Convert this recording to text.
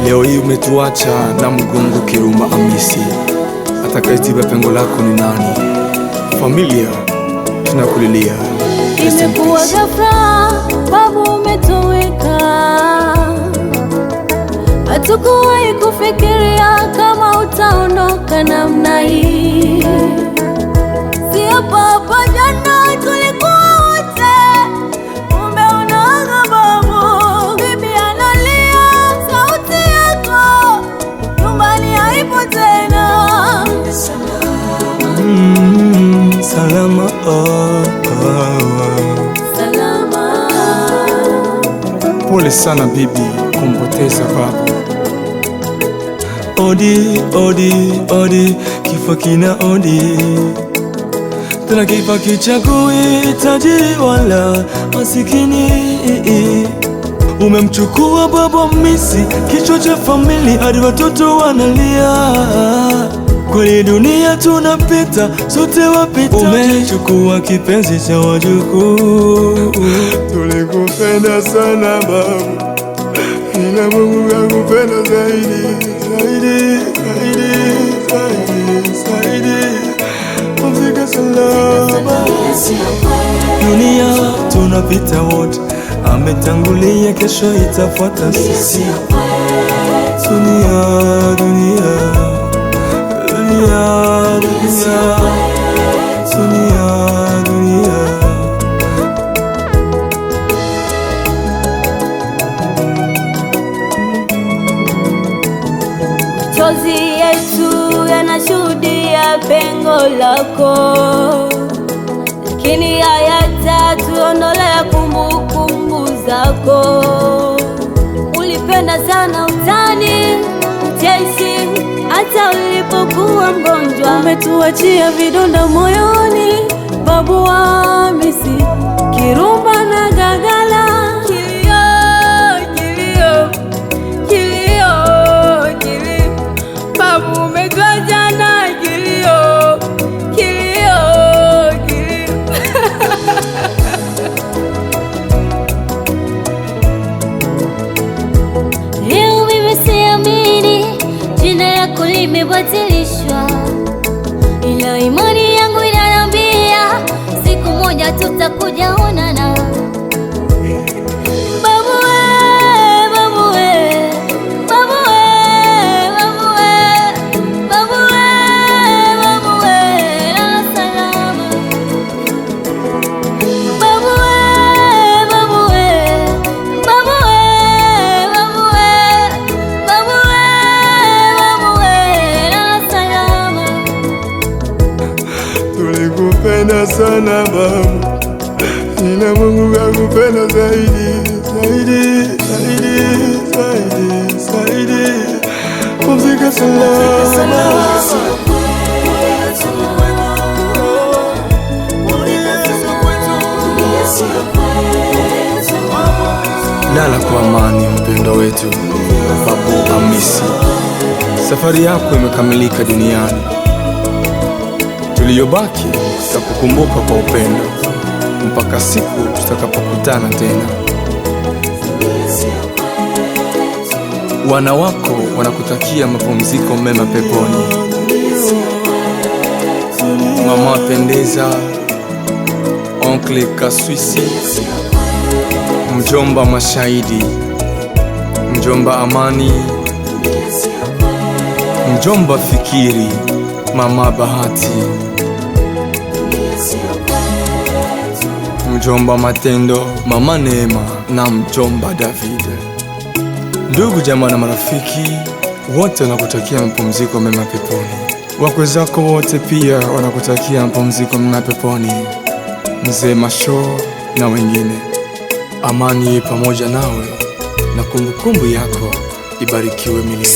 Leo hii umetuacha na mgongo Kiruma Hamisi. Atakayetiba pengo lako ni nani? Familia tunakulilia. Imekuwa ghafla babu umetoweka, hatukuwahi kufikiria kama utaondoka namna hii. Si hapa jana tulikuwa wote, umeondoka babu. Bibi analia, sauti yako nyumbani haipo tena. Salama, salama. Pole sana bibi kumpoteza babu. Odi, odi, odi, kifo kina odi. Tena kifo kichagui tajiri wala masikini. Umemchukua babu Hamisi, kichwa cha familia, hadi watoto wanalia. Kweli dunia tunapita, sote wapita. Umechukua kipenzi cha wajukuu. Tulikupenda sana babu, ila Mungu kakupenda zaidi, zaidi, zaidi, zaidi, zaidi. Pumzika salama. Dunia tunapita wote, ametangulia, kesho itafuata sisi. Dunia, dunia, dunia, dunia, dunia, dunia. Chozi yetu yanashuhudia pengo lako, lakini hayatatuondolea kumbukumbu zako. Ulipenda sana utani, ucheshi, hata ulipokuwa mgonjwa. Umetuachia vidonda moyoni, babu Hamisi, Kiruma na Gagala. Kilio, kilio, kilio, babu umetuacha na kilio, kilio, kilio. Leo mimi siamini jina lako limebatilishwa, ila imani yangu inaniambia siku moja tutakuja onana. Tulikupenda sana babu, ila Mungu kakupenda zaidi, zaidi, zaidi, zaidi, zaidi. Pumzika salama. Lala kwa amani mpendwa wetu babu Hamisi. Safari yako imekamilika duniani. Tuliyobaki tutakukumbuka kwa upendo mpaka siku tutakapokutana tena. Wana wako wanakutakia mapumziko mema peponi. Mama Pendeza, Oncle Kaswisi, mjomba Mashahidi, mjomba Amani, mjomba Fikiri, mama Bahati, mjomba Matendo, mama Neema na mjomba David. Ndugu jamaa na marafiki wote wanakutakia mapumziko mema peponi. Wakwe zako wote pia wanakutakia mapumziko mema peponi. Mzee Masho na wengine. Amani pamoja nawe na kumbukumbu yako ibarikiwe milele.